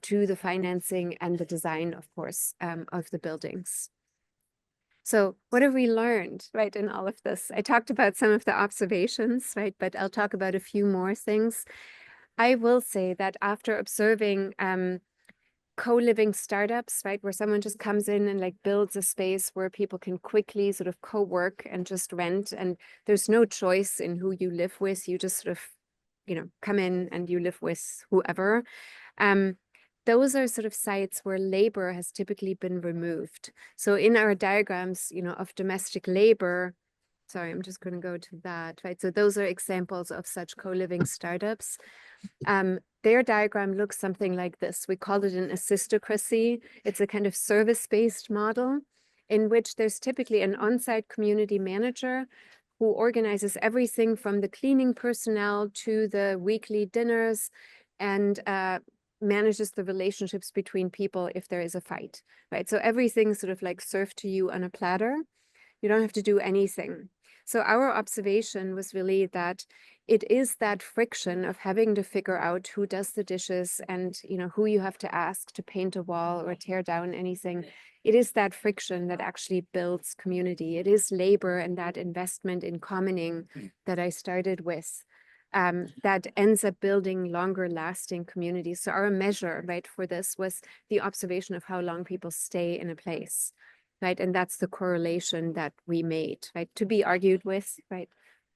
to the financing and the design, of course, of the buildings. So what have we learned, right, in all of this? I talked about some of the observations, right, but I'll talk about a few more things. I will say that after observing co-living startups, right, where someone just comes in and like builds a space where people can quickly sort of co-work and just rent, and there's no choice in who you live with. You just sort of, come in and you live with whoever. Those are sort of sites where labor has typically been removed. So in our diagrams, of domestic labor, sorry, I'm just going to go to that, right? So those are examples of such co-living startups. Their diagram looks something like this. We call it an assistocracy. It's a kind of service-based model in which there's typically an on-site community manager who organizes everything from the cleaning personnel to the weekly dinners and manages the relationships between people if there is a fight, right? So everything's sort of like served to you on a platter. You don't have to do anything. So our observation was really that it is that friction of having to figure out who does the dishes and, you know, who you have to ask to paint a wall or tear down anything. It is that friction that actually builds community. It is labor and that investment in commoning that I started with. That ends up building longer lasting communities. So our measure, right, for this was the observation of how long people stay in a place, right? And that's the correlation that we made, right? To be argued with, right?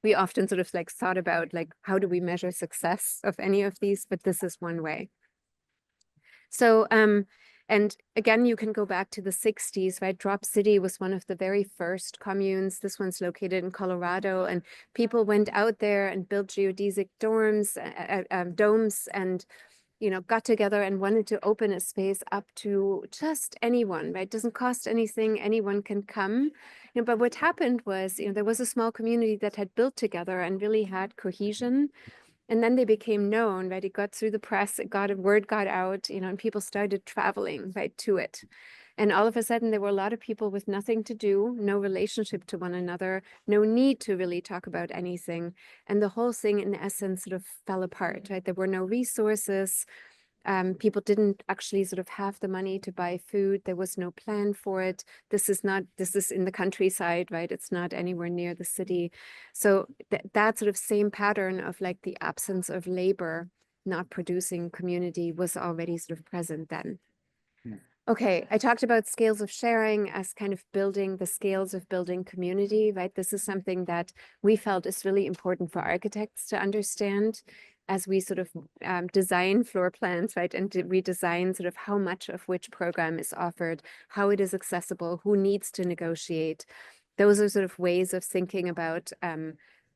We often sort of like thought about like, how do we measure success of any of these? But this is one way. So, and again, you can go back to the 60s, right? Drop City was one of the very first communes. This one's located in Colorado, and people went out there and built geodesic domes and, you know, got together and wanted to open a space up to just anyone, right? Doesn't cost anything, anyone can come. You know, but what happened was, you know, there was a small community that had built together and really had cohesion. And then they became known, right? It got through the press, word got out, you know, and people started traveling, right, to it. And all of a sudden, there were a lot of people with nothing to do, no relationship to one another, no need to really talk about anything. And the whole thing, in essence, sort of fell apart, right? There were no resources. People didn't actually sort of have the money to buy food. There was no plan for it. This is in the countryside, right? It's not anywhere near the city. So that sort of same pattern of like the absence of labor, not producing community was already sort of present then. Okay, I talked about scales of sharing as kind of building the scales of building community, right? This is something that we felt is really important for architects to understand as we sort of design floor plans, right? And we design sort of how much of which program is offered, how it is accessible, who needs to negotiate. Those are sort of ways of thinking about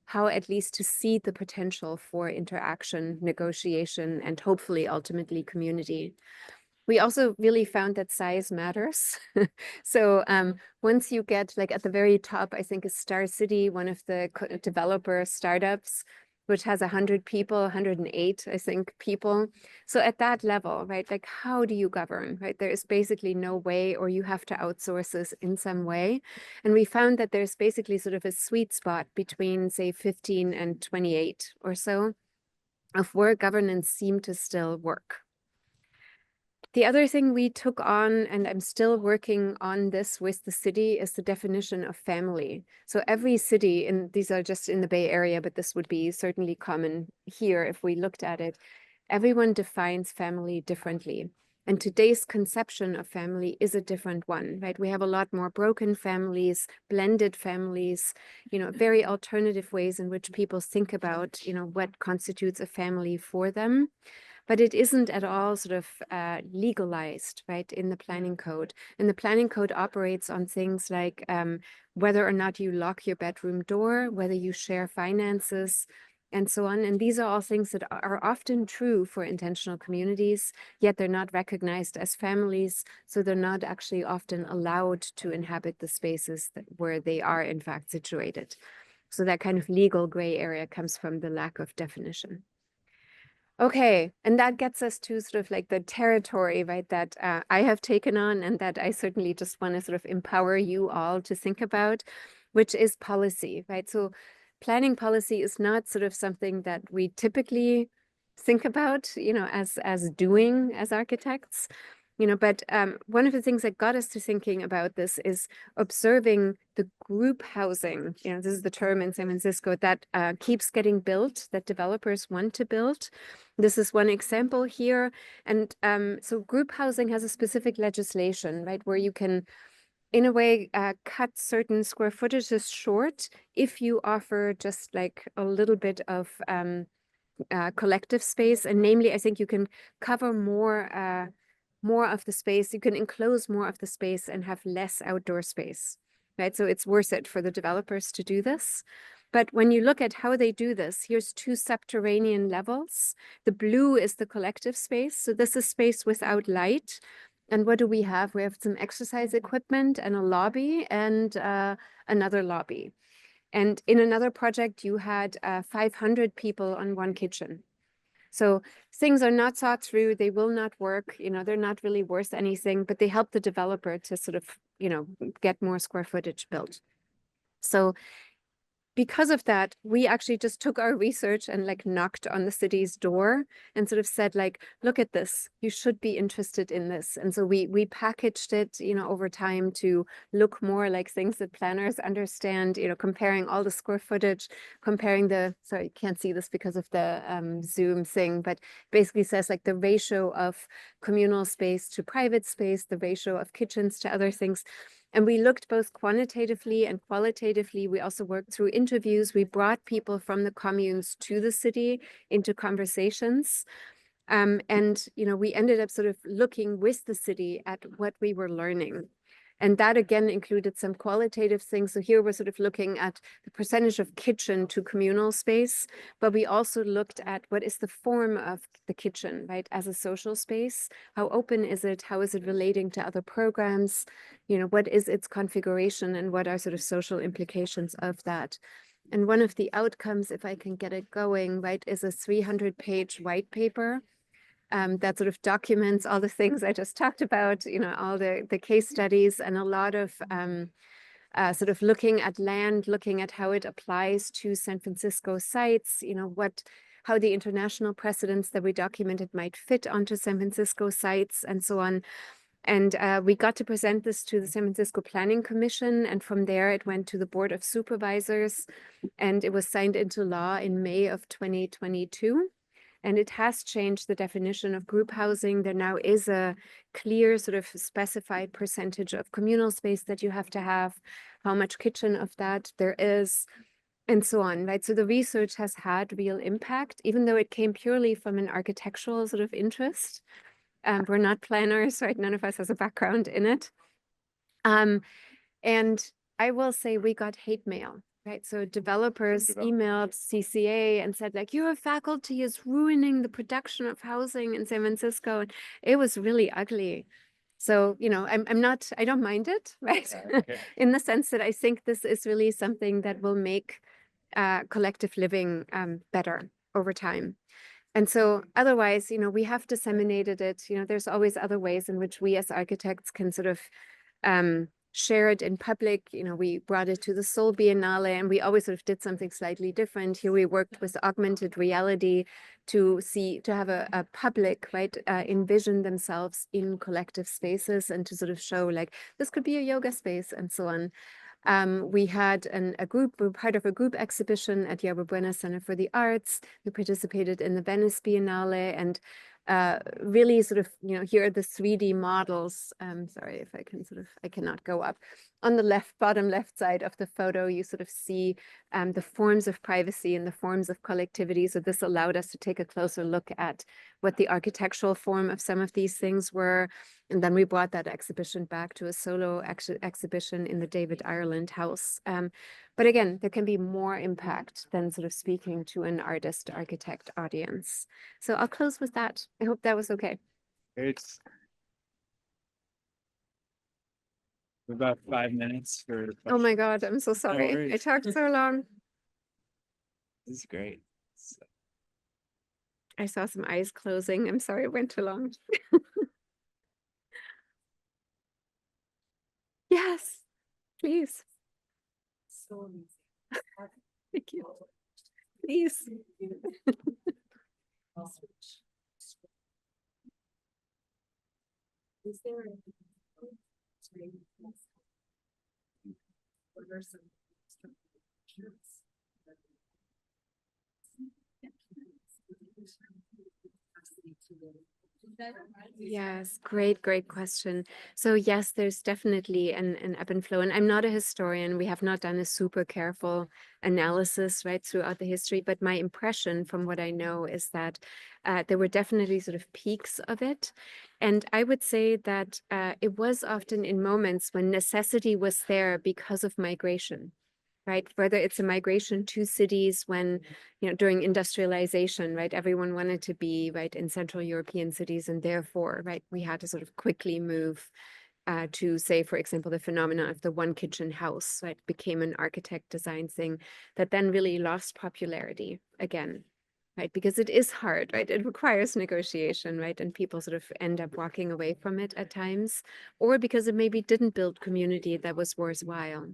how at least to see the potential for interaction, negotiation, and hopefully ultimately community. We also really found that size matters. So once you get like at the very top, I think is Star City, one of the developer startups, which has 100 people, 108, I think, people. So at that level, right, like how do you govern, right? There is basically no way, or you have to outsource this in some way. And we found that there's basically sort of a sweet spot between, say, 15 and 28 or so of where governance seemed to still work. The other thing we took on, and I'm still working on this with the city, is the definition of family. So every city, and these are just in the Bay Area, but this would be certainly common here if we looked at it, everyone defines family differently. And today's conception of family is a different one, right? We have a lot more broken families, blended families, you know, very alternative ways in which people think about, you know, what constitutes a family for them. But it isn't at all sort of legalized, right, in the planning code. And the planning code operates on things like whether or not you lock your bedroom door, whether you share finances, and so on. And these are all things that are often true for intentional communities, yet they're not recognized as families. So they're not actually often allowed to inhabit the spaces where they are in fact situated. So that kind of legal gray area comes from the lack of definition. Okay, and that gets us to sort of like the territory, right, that I have taken on and that I certainly just want to sort of empower you all to think about, which is policy, right? So planning policy is not sort of something that we typically think about, you know, as doing as architects. You know, but one of the things that got us to thinking about this is observing the group housing, you know, this is the term in San Francisco that keeps getting built, that developers want to build. This is one example here. And so group housing has a specific legislation, right, where you can, in a way, cut certain square footages short if you offer just like a little bit of collective space. And namely, I think you can cover more of the space, you can enclose more of the space and have less outdoor space, right? So it's worth it for the developers to do this. But when you look at how they do this, here's two subterranean levels. The blue is the collective space. So this is space without light. And what do we have? We have some exercise equipment and a lobby and another lobby. And in another project, you had 500 people on one kitchen. So things are not thought through, they will not work, you know, they're not really worth anything, but they help the developer to sort of, you know, get more square footage built. So because of that, we actually just took our research and like knocked on the city's door and sort of said like, look at this, you should be interested in this. And so we packaged it, you know, over time to look more like things that planners understand, you know, comparing all the square footage, comparing the, sorry, you can't see this because of the Zoom thing, but basically says like the ratio of communal space to private space, the ratio of kitchens to other things. And we looked both quantitatively and qualitatively. We also worked through interviews. We brought people from the communes to the city into conversations. And, you know, we ended up sort of looking with the city at what we were learning. And that again included some qualitative things. So here we're sort of looking at the percentage of kitchen to communal space, but we also looked at what is the form of the kitchen, right, as a social space. How open is it? How is it relating to other programs? You know, what is its configuration and what are sort of social implications of that? And one of the outcomes, if I can get it going, right, is a 300-page white paper that sort of documents all the things I just talked about, you know, all the case studies and a lot of sort of looking at land, looking at how it applies to San Francisco sites, you know, how the international precedents that we documented might fit onto San Francisco sites and so on. And we got to present this to the San Francisco Planning Commission. And from there, it went to the Board of Supervisors and it was signed into law in May of 2022. And it has changed the definition of group housing. There now is a clear sort of specified percentage of communal space that you have to have, how much kitchen of that there is, and so on, right? So the research has had real impact, even though it came purely from an architectural sort of interest. We're not planners, right? None of us has a background in it. And I will say we got hate mail. Right, so developers emailed CCA and said like, your faculty is ruining the production of housing in San Francisco. It was really ugly. So, you know, I don't mind it, right? Okay. In the sense that I think this is really something that will make collective living better over time. And so otherwise, you know, we have disseminated it. You know, there's always other ways in which we as architects can sort of share it in public. You know, we brought it to the Seoul Biennale and we always sort of did something slightly different. Here we worked with augmented reality to have a public, right, envision themselves in collective spaces and to sort of show like, this could be a yoga space and so on. We had a group, we were part of a group exhibition at Yerba Buena Center for the Arts. We participated in the Venice Biennale and really sort of, you know, here are the 3D models. Sorry if I can I cannot go up. On the bottom left side of the photo, you sort of see the forms of privacy and the forms of collectivity. So this allowed us to take a closer look at what the architectural form of some of these things were. And then we brought that exhibition back to a solo exhibition in the David Ireland House. But again, there can be more impact than sort of speaking to an artist, architect audience. So I'll close with that. I hope that was okay. It's about 5 minutes for questions. Oh my God, I'm so sorry. No, I talked so long. This is great. I saw some eyes closing. I'm sorry it went too long. Yes, please. So amazing. Thank you. Please. Is there Yes, great question. So yes, there's definitely an ebb and flow. And I'm not a historian. We have not done a super careful analysis right throughout the history. But my impression from what I know is that there were definitely sort of peaks of it. And I would say that it was often in moments when necessity was there because of migration. Right, whether it's a migration to cities when, you know, during industrialization, right, everyone wanted to be right in Central European cities, and therefore, right, we had to sort of quickly move to say, for example, the phenomenon of the one kitchen house, right, became an architect design thing that then really lost popularity again, right, because it is hard, right, it requires negotiation, right, and people sort of end up walking away from it at times, or because it maybe didn't build community that was worthwhile.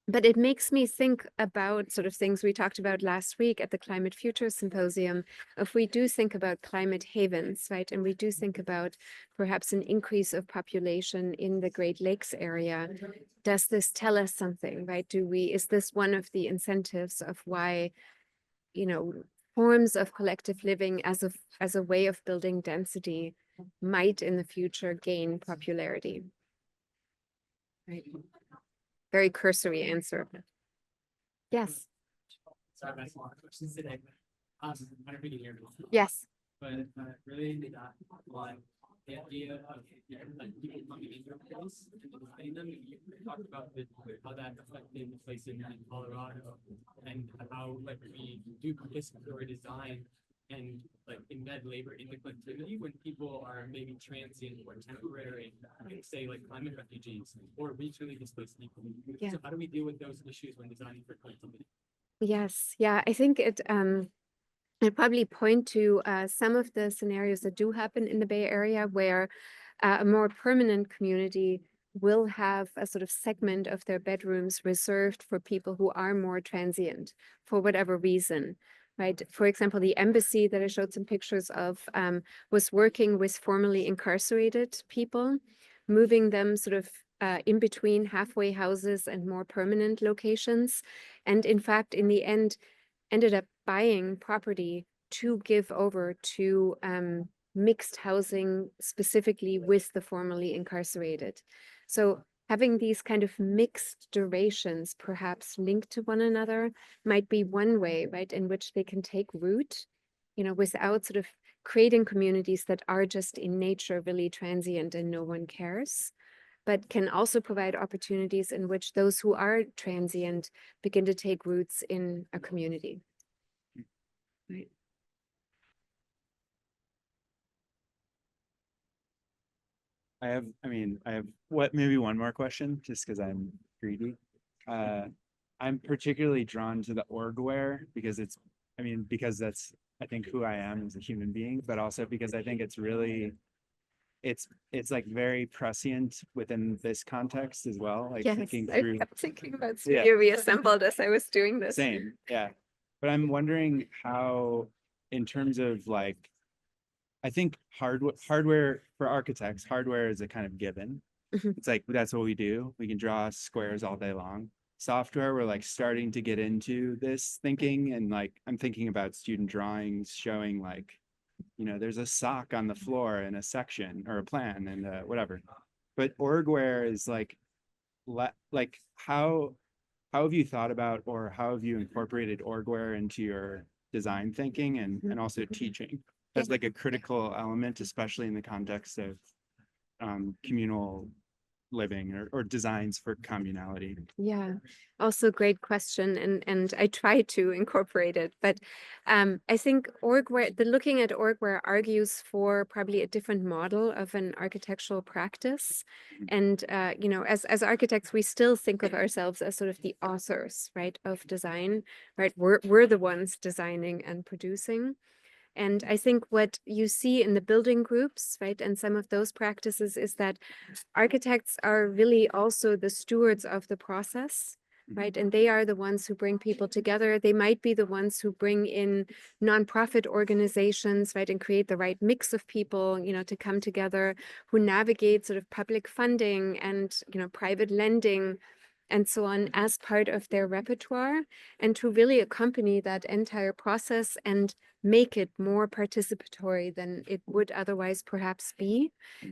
But it makes me think about sort of things we talked about last week at the Climate Future Symposium. If we do think about climate havens, right, and we do think about perhaps an increase of population in the Great Lakes area, does this tell us something, right? Is this one of the incentives of why, you know, forms of collective living as a way of building density might in the future gain popularity? Right. Very cursory answer. Yes. Sorry, I'm asking a lot of questions today. I don't know if you can hear me. Yes. But related to that, like the idea of like people coming into your place and designing them, you talked about how that affected the place in Colorado and how like we do participatory design and like embed labor into collectivity when people are maybe transient or temporary, say like climate refugees or regionally displaced people. Yeah. So how do we deal with those issues when designing for collectivity? Yes. Yeah. I think I'd probably point to some of the scenarios that do happen in the Bay Area where a more permanent community will have a sort of segment of their bedrooms reserved for people who are more transient for whatever reason, right? For example, the embassy that I showed some pictures of was working with formerly incarcerated people, moving them sort of in between halfway houses and more permanent locations. And in fact, in the end, ended up buying property to give over to mixed housing, specifically with the formerly incarcerated. So having these kind of mixed durations, perhaps linked to one another, might be one way, right, in which they can take root, you know, without sort of creating communities that are just in nature really transient and no one cares, but can also provide opportunities in which those who are transient begin to take roots in a community. Right. I have maybe one more question, just because I'm greedy. I'm particularly drawn to the orgware because because that's, I think, who I am as a human being, but also because I think it's really, it's like very prescient within this context as well. Like Yes, thinking I through, kept thinking about yeah, Studio Reassembled as I was doing this. same, yeah. But I'm wondering how, in terms of like, I think hardware for architects, hardware is a kind of given. Mhm. It's like that's what we do. We can draw squares all day long. Software, we're like starting to get into this thinking, and like I'm thinking about student drawings showing like, there's a sock on the floor in a section or a plan and whatever. But orgware is like, like how have you thought about, or how have you incorporated orgware into your design thinking and also teaching as like a critical element, especially in the context of communal living or designs for communality? Yeah, also great question, and I try to incorporate it, but I think looking at orgware argues for probably a different model of an architectural practice, and you know, as architects, we still think of ourselves as sort of the authors, right, of design, right? We're the ones designing and producing. And I think what you see in the building groups, right, and some of those practices is that architects are really also the stewards of the process, right? And they are the ones who bring people together. They might be the ones who bring in nonprofit organizations, right, and create the right mix of people, you know, to come together, who navigate sort of public funding and, you know, private lending and so on as part of their repertoire, and to really accompany that entire process and make it more participatory than it would otherwise perhaps be.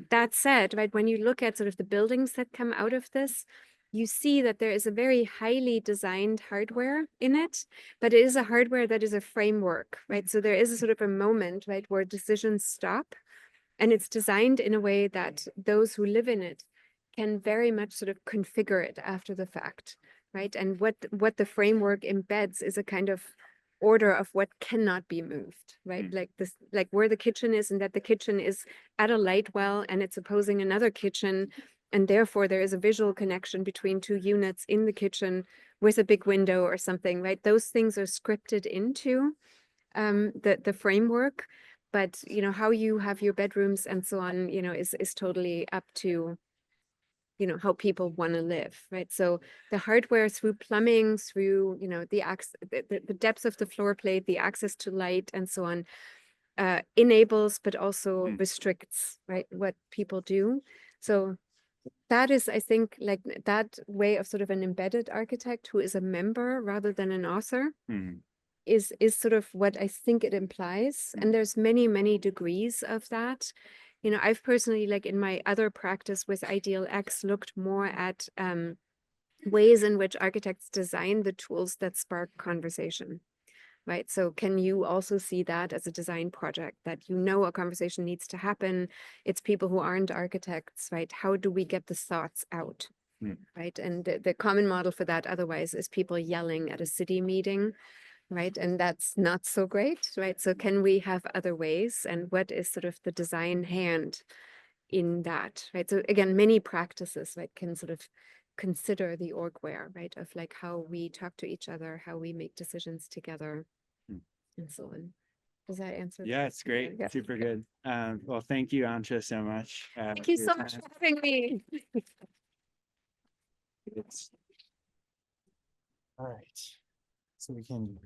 That said, right, when you look at sort of the buildings that come out of this, you see that there is a very highly designed hardware in it, but it is a hardware that is a framework, right? So there is a sort of a moment, right, where decisions stop, and it's designed in a way that those who live in it can very much sort of configure it after the fact, right? And what the framework embeds is a kind of order of what cannot be moved, right? Like this, like where the kitchen is, and that the kitchen is at a light well and it's opposing another kitchen, and therefore there is a visual connection between two units in the kitchen with a big window or something, right? Those things are scripted into the framework, but you know how you have your bedrooms and so on, you know, is totally up to you know, how people want to live, right? So the hardware through plumbing, through, you know, the depth of the floor plate, the access to light and so on, enables, but also restricts, right, what people do. So that is, I think, like that way of sort of an embedded architect who is a member rather than an author is sort of what I think it implies. And there's many degrees of that. You know, I've personally, like in my other practice with Ideal X, looked more at ways in which architects design the tools that spark conversation. Right. So can you also see that as a design project, that, you know, a conversation needs to happen? It's people who aren't architects, right? How do we get the thoughts out? Right. And the common model for that otherwise is people yelling at a city meeting, right? And that's not so great, right? So can we have other ways? And what is sort of the design hand in that, right? So again, many practices, right, can sort of consider the orgware, right, of like how we talk to each other, how we make decisions together, and so on. Does that answer? Yeah, it's great. Yeah. Super good. Well, thank you, Antje, so much. Thank you for your so much time. for having me. It's all right. So I can